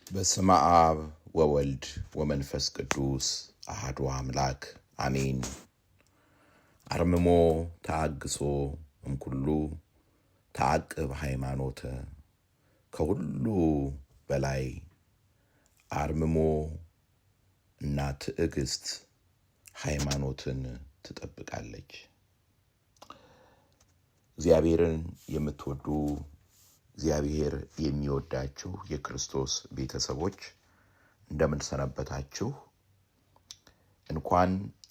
በስመ አብ ወወልድ ወመንፈስ ቅዱስ አሐዱ አምላክ አሜን። አርምሞ ተአግሶ እምኩሉ ተአቅብ ሃይማኖተ። ከሁሉ በላይ አርምሞ እና ትዕግስት ሃይማኖትን ትጠብቃለች። እግዚአብሔርን የምትወዱ እግዚአብሔር የሚወዳችሁ የክርስቶስ ቤተሰቦች እንደምን ሰነበታችሁ? እንኳን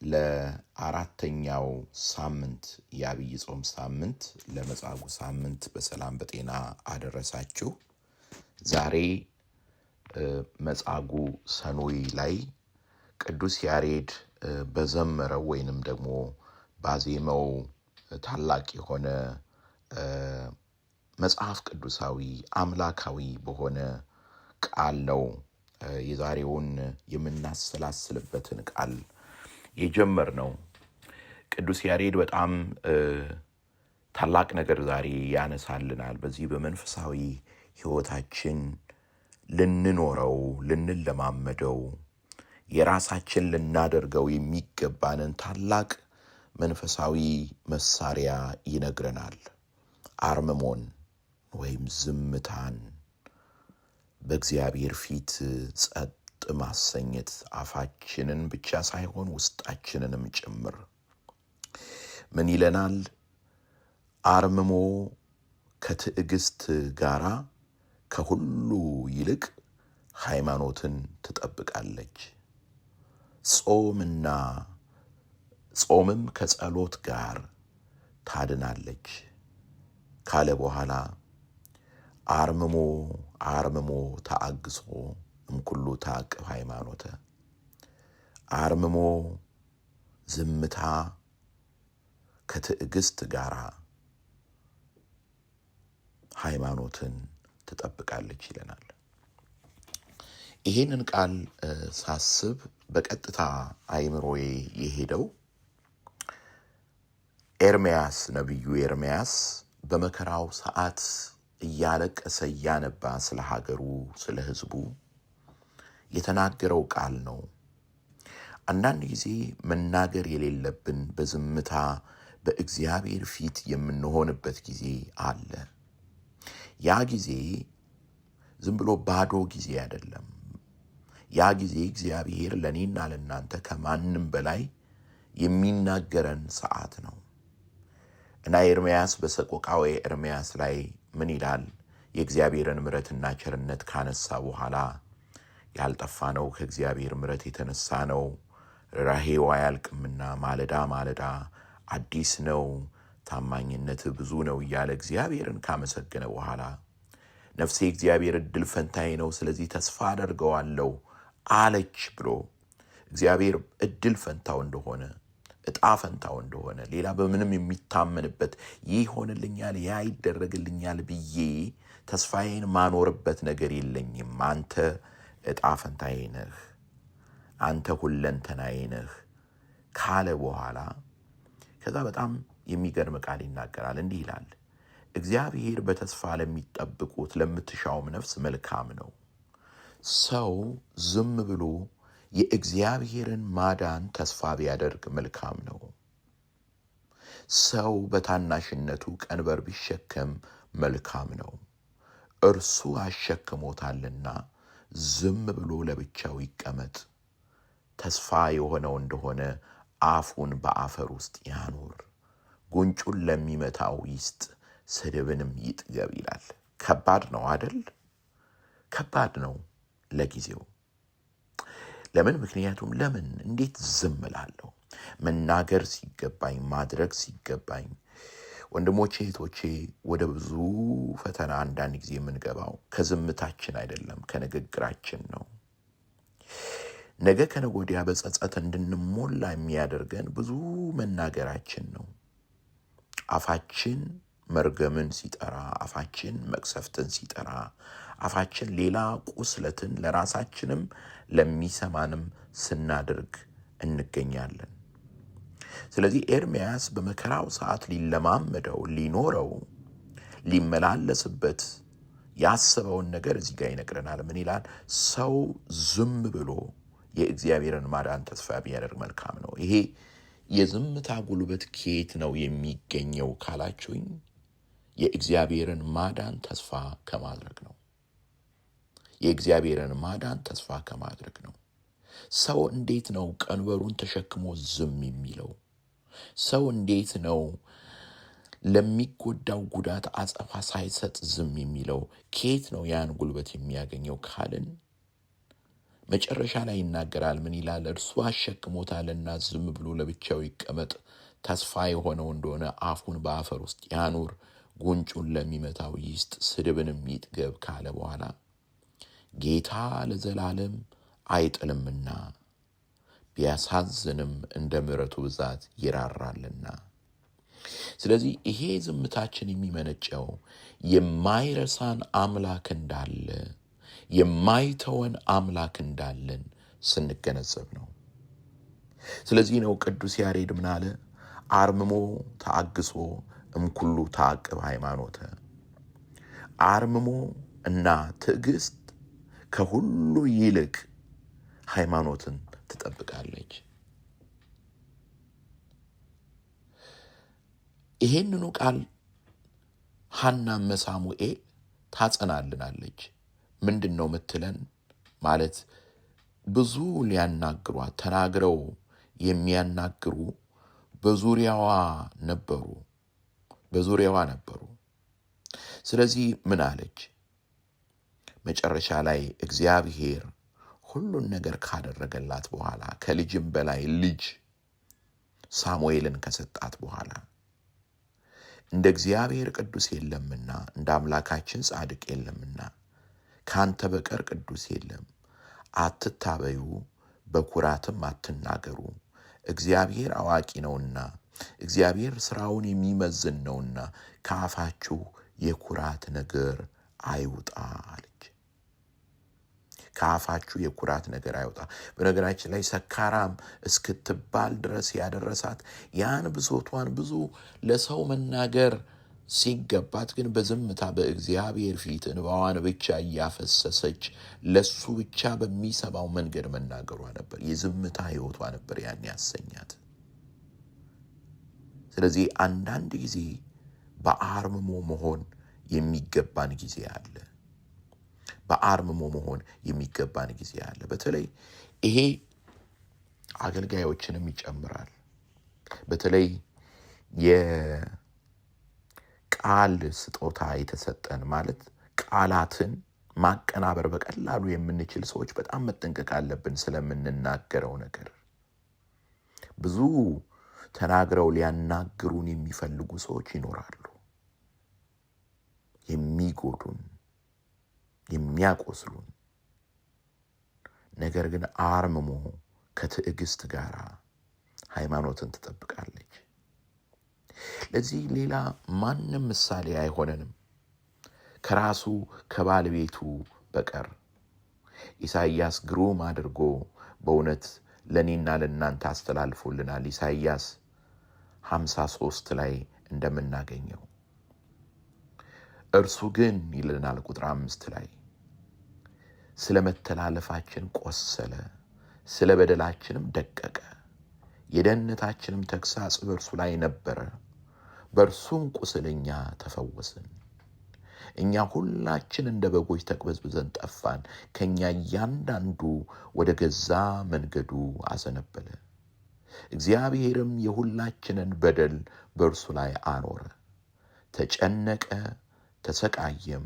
ለአራተኛው ሳምንት የአብይ ጾም ሳምንት ለመጻጉዕ ሳምንት በሰላም በጤና አደረሳችሁ። ዛሬ መጻጉዕ ሰኑይ ላይ ቅዱስ ያሬድ በዘመረው ወይንም ደግሞ ባዜመው ታላቅ የሆነ መጽሐፍ ቅዱሳዊ አምላካዊ በሆነ ቃል ነው የዛሬውን የምናሰላስልበትን ቃል የጀመርነው። ቅዱስ ያሬድ በጣም ታላቅ ነገር ዛሬ ያነሳልናል። በዚህ በመንፈሳዊ ሕይወታችን ልንኖረው ልንለማመደው የራሳችን ልናደርገው የሚገባንን ታላቅ መንፈሳዊ መሳሪያ ይነግረናል። አርምሞን ወይም ዝምታን በእግዚአብሔር ፊት ጸጥ ማሰኘት፣ አፋችንን ብቻ ሳይሆን ውስጣችንንም ጭምር። ምን ይለናል? አርምሞ ከትዕግስት ጋራ ከሁሉ ይልቅ ሃይማኖትን ትጠብቃለች። ጾምም ከጸሎት ጋር ታድናለች ካለ በኋላ አርምሞ ተአግሶ እምኩሉ ተአቅብ ሃይማኖተ። አርምሞ ዝምታ ከትዕግስት ጋር ሃይማኖትን ትጠብቃለች ይለናል። ይህንን ቃል ሳስብ በቀጥታ አይምሮዬ የሄደው ነቢዩ ኤርምያስ በመከራው ሰዓት እያለቀሰ እያነባ ስለ ሀገሩ ስለ ሕዝቡ የተናገረው ቃል ነው። አንዳንድ ጊዜ መናገር የሌለብን በዝምታ በእግዚአብሔር ፊት የምንሆንበት ጊዜ አለ። ያ ጊዜ ዝም ብሎ ባዶ ጊዜ አይደለም። ያ ጊዜ እግዚአብሔር ለእኔና ለእናንተ ከማንም በላይ የሚናገረን ሰዓት ነው እና ኤርምያስ በሰቆቃወ ኤርምያስ ላይ ምን ይላል? የእግዚአብሔርን ምሕረትና ቸርነት ካነሳ በኋላ ያልጠፋነው ከእግዚአብሔር ምሕረት የተነሳ ነው፣ ርኅራኄው አያልቅምና ማለዳ ማለዳ አዲስ ነው፣ ታማኝነት ብዙ ነው እያለ እግዚአብሔርን ካመሰገነ በኋላ ነፍሴ እግዚአብሔር እድል ፈንታዬ ነው፣ ስለዚህ ተስፋ አደርገዋለሁ አለች ብሎ እግዚአብሔር እድል ፈንታው እንደሆነ እጣ ፈንታው እንደሆነ ሌላ በምንም የሚታመንበት ይህ ይሆንልኛል ያ ይደረግልኛል ብዬ ተስፋዬን ማኖርበት ነገር የለኝም፣ አንተ እጣ ፈንታዬ ነህ፣ አንተ ሁለንተናዬ ነህ ካለ በኋላ ከዛ በጣም የሚገርም ቃል ይናገራል። እንዲህ ይላል፣ እግዚአብሔር በተስፋ ለሚጠብቁት ለምትሻውም ነፍስ መልካም ነው። ሰው ዝም ብሎ የእግዚአብሔርን ማዳን ተስፋ ቢያደርግ መልካም ነው። ሰው በታናሽነቱ ቀንበር ቢሸከም መልካም ነው። እርሱ አሸክሞታልና ዝም ብሎ ለብቻው ይቀመጥ። ተስፋ የሆነው እንደሆነ አፉን በአፈር ውስጥ ያኑር፣ ጉንጩን ለሚመታው ይስጥ፣ ስድብንም ይጥገብ ይላል። ከባድ ነው አደል? ከባድ ነው ለጊዜው። ለምን? ምክንያቱም እንዴት ዝም እላለሁ? መናገር ሲገባኝ ማድረግ ሲገባኝ። ወንድሞቼ እህቶቼ፣ ወደ ብዙ ፈተና አንዳንድ ጊዜ የምንገባው ከዝምታችን አይደለም ከንግግራችን ነው። ነገ ከነገ ወዲያ በጸጸት እንድንሞላ የሚያደርገን ብዙ መናገራችን ነው። አፋችን መርገምን ሲጠራ፣ አፋችን መቅሰፍትን ሲጠራ፣ አፋችን ሌላ ቁስለትን ለራሳችንም ለሚሰማንም ስናደርግ እንገኛለን። ስለዚህ ኤርምያስ በመከራው ሰዓት ሊለማመደው ሊኖረው ሊመላለስበት ያሰበውን ነገር እዚህ ጋር ይነግረናል። ምን ይላል? ሰው ዝም ብሎ የእግዚአብሔርን ማዳን ተስፋ ቢያደርግ መልካም ነው። ይሄ የዝምታ ጉልበት ከየት ነው የሚገኘው ካላችሁኝ፣ የእግዚአብሔርን ማዳን ተስፋ ከማድረግ ነው። የእግዚአብሔርን ማዳን ተስፋ ከማድረግ ነው። ሰው እንዴት ነው ቀንበሩን ተሸክሞ ዝም የሚለው? ሰው እንዴት ነው ለሚጎዳው ጉዳት አጸፋ ሳይሰጥ ዝም የሚለው? ከየት ነው ያን ጉልበት የሚያገኘው ካልን መጨረሻ ላይ ይናገራል። ምን ይላል? እርሱ አሸክሞታልና ዝም ብሎ ለብቻው ይቀመጥ። ተስፋ የሆነው እንደሆነ አፉን በአፈር ውስጥ ያኑር፣ ጉንጩን ለሚመታው ይስጥ፣ ስድብንም ይጥገብ ካለ በኋላ ጌታ ለዘላለም አይጥልምና ቢያሳዝንም እንደ ምሕረቱ ብዛት ይራራልና። ስለዚህ ይሄ ዝምታችን የሚመነጨው የማይረሳን አምላክ እንዳለ፣ የማይተወን አምላክ እንዳለን ስንገነዘብ ነው። ስለዚህ ነው ቅዱስ ያሬድ ምን አለ? አርምሞ ተአግሶ እምኩሉ ተአቅብ ሃይማኖተ። አርምሞ እና ትዕግስት ከሁሉ ይልቅ ሃይማኖትን ትጠብቃለች። ይሄንኑ ቃል ሐናም ሳሙኤል ታጸናልናለች። ምንድን ነው ምትለን? ማለት ብዙ ሊያናግሯት ተናግረው የሚያናግሩ በዙሪያዋ ነበሩ። ስለዚህ ምን አለች? መጨረሻ ላይ እግዚአብሔር ሁሉን ነገር ካደረገላት በኋላ ከልጅም በላይ ልጅ ሳሙኤልን ከሰጣት በኋላ እንደ እግዚአብሔር ቅዱስ የለምና እንደ አምላካችን ጻድቅ የለምና ካንተ በቀር ቅዱስ የለም፣ አትታበዩ፣ በኩራትም አትናገሩ፣ እግዚአብሔር አዋቂ ነውና እግዚአብሔር ስራውን የሚመዝን ነውና ከአፋችሁ የኩራት ነገር አይውጣ አለች። ከአፋችሁ የኩራት ነገር አይውጣ። በነገራችን ላይ ሰካራም እስክትባል ድረስ ያደረሳት ያን ብሶቷን ብዙ ለሰው መናገር ሲገባት ግን በዝምታ በእግዚአብሔር ፊት እንባዋን ብቻ እያፈሰሰች ለሱ ብቻ በሚሰማው መንገድ መናገሯ ነበር። የዝምታ ህይወቷ ነበር ያን ያሰኛት። ስለዚህ አንዳንድ ጊዜ በአርምሞ መሆን የሚገባን ጊዜ አለ። በአርምሞ መሆን የሚገባን ጊዜ አለ። በተለይ ይሄ አገልጋዮችንም ይጨምራል። በተለይ የቃል ስጦታ የተሰጠን ማለት ቃላትን ማቀናበር በቀላሉ የምንችል ሰዎች በጣም መጠንቀቅ አለብን። ስለምንናገረው ነገር ብዙ ተናግረው ሊያናግሩን የሚፈልጉ ሰዎች ይኖራሉ። የሚጎዱን፣ የሚያቆስሉን። ነገር ግን አርምሞ ከትዕግስት ጋር ሃይማኖትን ትጠብቃለች። ለዚህ ሌላ ማንም ምሳሌ አይሆነንም ከራሱ ከባለቤቱ በቀር። ኢሳይያስ ግሩም አድርጎ በእውነት ለኔና ለእናንተ አስተላልፎልናል። ኢሳይያስ 53 ላይ እንደምናገኘው እርሱ ግን ይለናል ቁጥር 5 ላይ ስለ መተላለፋችን ቆሰለ፣ ስለ በደላችንም ደቀቀ፣ የደህንነታችንም ተግሣጽ በእርሱ ላይ ነበረ፣ በእርሱም ቁስል እኛ ተፈወስን። እኛ ሁላችን እንደ በጎች ተቅበዝብዘን ጠፋን፣ ከእኛ እያንዳንዱ ወደ ገዛ መንገዱ አዘነበለ። እግዚአብሔርም የሁላችንን በደል በእርሱ ላይ አኖረ። ተጨነቀ፣ ተሰቃየም፣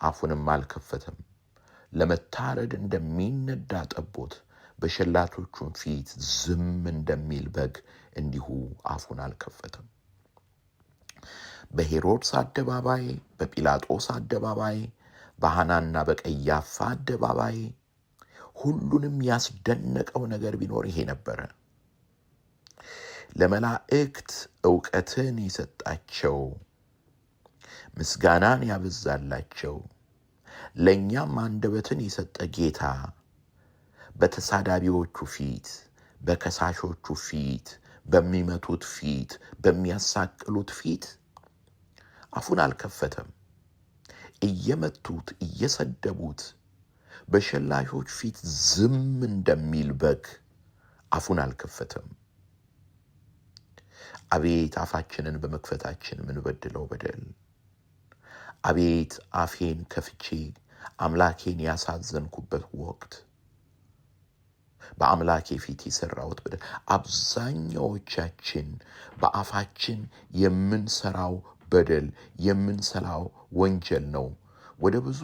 አፉንም አልከፈተም። ለመታረድ እንደሚነዳ ጠቦት በሸላቶቹም ፊት ዝም እንደሚል በግ እንዲሁ አፉን አልከፈተም። በሄሮድስ አደባባይ፣ በጲላጦስ አደባባይ፣ በሐናና በቀያፋ አደባባይ ሁሉንም ያስደነቀው ነገር ቢኖር ይሄ ነበረ። ለመላእክት ዕውቀትን የሰጣቸው፣ ምስጋናን ያበዛላቸው፣ ለእኛም አንደበትን የሰጠ ጌታ በተሳዳቢዎቹ ፊት፣ በከሳሾቹ ፊት፣ በሚመቱት ፊት፣ በሚያሳቅሉት ፊት አፉን አልከፈተም። እየመቱት እየሰደቡት በሸላቾች ፊት ዝም እንደሚል በግ አፉን አልከፈተም። አቤት አፋችንን በመክፈታችን ምንበድለው በደል! አቤት አፌን ከፍቼ አምላኬን ያሳዘንኩበት ወቅት! በአምላኬ ፊት የሰራሁት በደል! አብዛኛዎቻችን በአፋችን የምንሰራው በደል የምንሰራው ወንጀል ነው ወደ ብዙ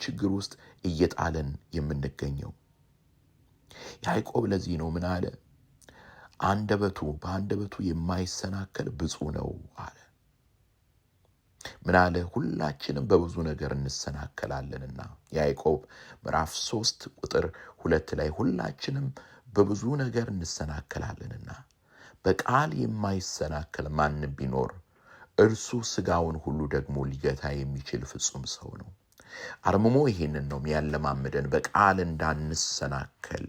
ችግር ውስጥ እየጣለን የምንገኘው። ያዕቆብ ለዚህ ነው ምን አለ? በአንደበቱ የማይሰናከል ብፁዕ ነው አለ። ምን አለ? ሁላችንም በብዙ ነገር እንሰናከላለንና ያዕቆብ ምዕራፍ 3 ቁጥር 2 ላይ ሁላችንም በብዙ ነገር እንሰናከላለንና በቃል የማይሰናከል ማንም ቢኖር እርሱ ሥጋውን ሁሉ ደግሞ ሊገታ የሚችል ፍጹም ሰው ነው። አርምሞ ይሄንን ነው የሚያለማምደን፣ በቃል እንዳንሰናከል።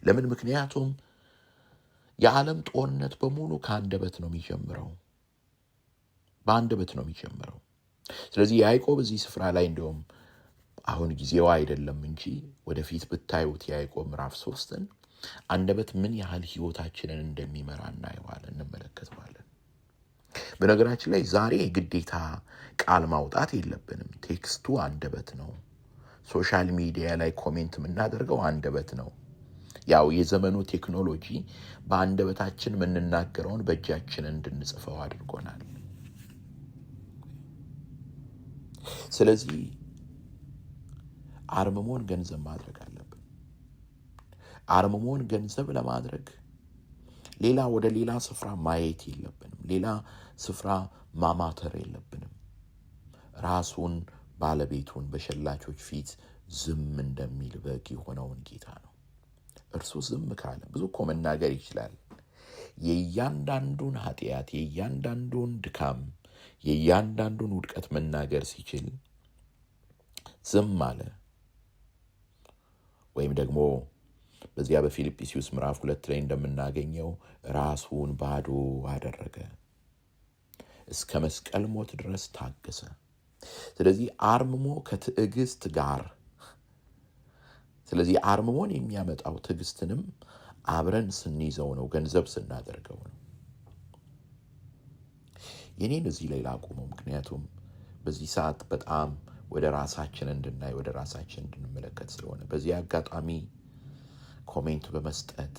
ለምን? ምክንያቱም የዓለም ጦርነት በሙሉ ከአንደበት ነው የሚጀምረው፣ በአንደበት ነው የሚጀምረው። ስለዚህ ያዕቆብ እዚህ ስፍራ ላይ እንደውም አሁን ጊዜው አይደለም እንጂ ወደፊት ብታዩት ያዕቆብ ምዕራፍ 3ን አንደበት ምን ያህል ሕይወታችንን እንደሚመራ እናየዋለን፣ እንመለከተዋለን። በነገራችን ላይ ዛሬ ግዴታ ቃል ማውጣት የለብንም። ቴክስቱ አንደበት ነው። ሶሻል ሚዲያ ላይ ኮሜንት የምናደርገው አንደበት ነው። ያው የዘመኑ ቴክኖሎጂ በአንደበታችን የምንናገረውን በእጃችን እንድንጽፈው አድርጎናል። ስለዚህ አርምሞን ገንዘብ ማድረግ አለብን። አርምሞን ገንዘብ ለማድረግ ወደ ሌላ ስፍራ ማየት የለብንም። ሌላ ስፍራ ማማተር የለብንም። ራሱን ባለቤቱን በሸላቾች ፊት ዝም እንደሚል በግ የሆነውን ጌታ ነው። እርሱ ዝም ካለ ብዙ እኮ መናገር ይችላል። የእያንዳንዱን ኃጢአት፣ የእያንዳንዱን ድካም፣ የእያንዳንዱን ውድቀት መናገር ሲችል ዝም አለ። ወይም ደግሞ በዚያ በፊልጵስዩስ ምዕራፍ 2 ላይ እንደምናገኘው ራሱን ባዶ አደረገ፣ እስከ መስቀል ሞት ድረስ ታገሰ። ስለዚህ አርምሞ ከትዕግስት ጋር አርምሞን የሚያመጣው ትዕግስትንም አብረን ስንይዘው ነው፣ ገንዘብ ስናደርገው ነው። የኔን እዚህ ላይ ላቁመው፣ ምክንያቱም በዚህ ሰዓት በጣም ወደ ራሳችን እንድናይ ወደ ራሳችን እንድንመለከት ስለሆነ በዚህ አጋጣሚ ኮሜንት በመስጠት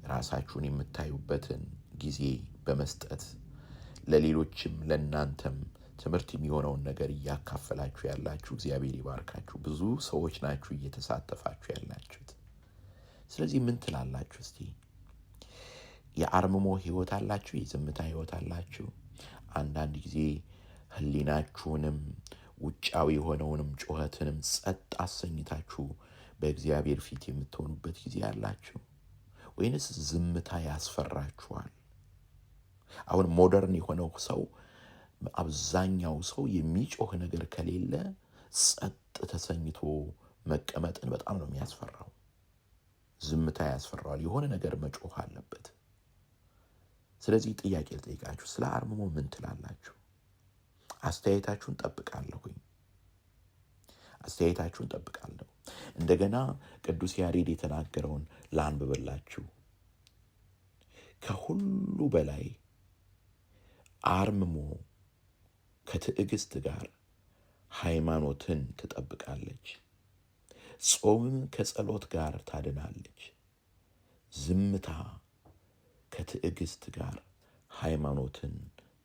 ራሳችሁን የምታዩበትን ጊዜ በመስጠት ለሌሎችም ለእናንተም ትምህርት የሚሆነውን ነገር እያካፈላችሁ ያላችሁ እግዚአብሔር ይባርካችሁ። ብዙ ሰዎች ናችሁ እየተሳተፋችሁ ያላችሁት። ስለዚህ ምን ትላላችሁ? እስቲ የአርምሞ ህይወት አላችሁ? የዝምታ ህይወት አላችሁ? አንዳንድ ጊዜ ህሊናችሁንም ውጫዊ የሆነውንም ጩኸትንም ጸጥ አሰኝታችሁ በእግዚአብሔር ፊት የምትሆኑበት ጊዜ አላችሁ? ወይንስ ዝምታ ያስፈራችኋል? አሁን ሞደርን የሆነው ሰው አብዛኛው ሰው የሚጮህ ነገር ከሌለ ጸጥ ተሰኝቶ መቀመጥን በጣም ነው የሚያስፈራው። ዝምታ ያስፈራዋል። የሆነ ነገር መጮህ አለበት። ስለዚህ ጥያቄ ልጠይቃችሁ፣ ስለ አርምሞ ምን ትላላችሁ? አስተያየታችሁን ጠብቃለሁ። እንደገና ቅዱስ ያሬድ የተናገረውን ላንብብላችሁ። ከሁሉ በላይ አርምሞ ከትዕግስት ጋር ሃይማኖትን ትጠብቃለች፣ ጾምም ከጸሎት ጋር ታድናለች። ዝምታ ከትዕግስት ጋር ሃይማኖትን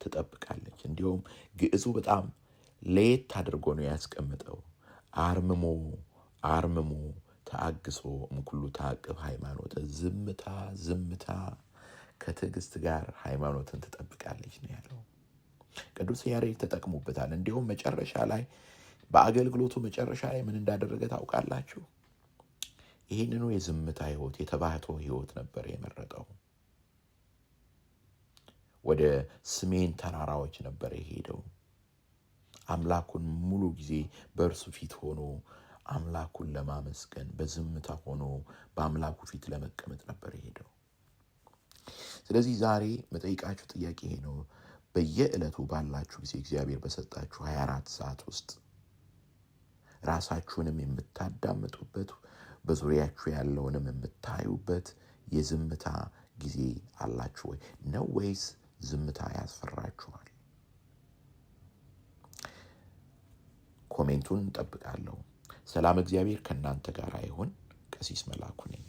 ትጠብቃለች። እንዲሁም ግዕዙ በጣም ለየት አድርጎ ነው ያስቀምጠው። አርምሞ ተአግሶ እምኩሉ ታቅብ ሃይማኖት። ዝምታ ከትዕግስት ጋር ሃይማኖትን ትጠብቃለች ነው ያለው። ቅዱስ ያሬድ ተጠቅሞበታል። እንዲሁም መጨረሻ ላይ በአገልግሎቱ መጨረሻ ላይ ምን እንዳደረገ ታውቃላችሁ? ይህንኑ የዝምታ ህይወት የተባህቶ ህይወት ነበር የመረጠው። ወደ ሰሜን ተራራዎች ነበር የሄደው። አምላኩን ሙሉ ጊዜ በእርሱ ፊት ሆኖ አምላኩን ለማመስገን በዝምታ ሆኖ በአምላኩ ፊት ለመቀመጥ ነበር የሄደው። ስለዚህ ዛሬ መጠይቃችሁ ጥያቄ ይሄ ነው። በየዕለቱ ባላችሁ ጊዜ እግዚአብሔር በሰጣችሁ 24 ሰዓት ውስጥ ራሳችሁንም የምታዳምጡበት በዙሪያችሁ ያለውንም የምታዩበት የዝምታ ጊዜ አላችሁ ወይ ነው? ወይስ ዝምታ ያስፈራችኋል? ኮሜንቱን እንጠብቃለሁ። ሰላም እግዚአብሔር ከእናንተ ጋር ይሁን። ቀሲስ መላኩ ነኝ።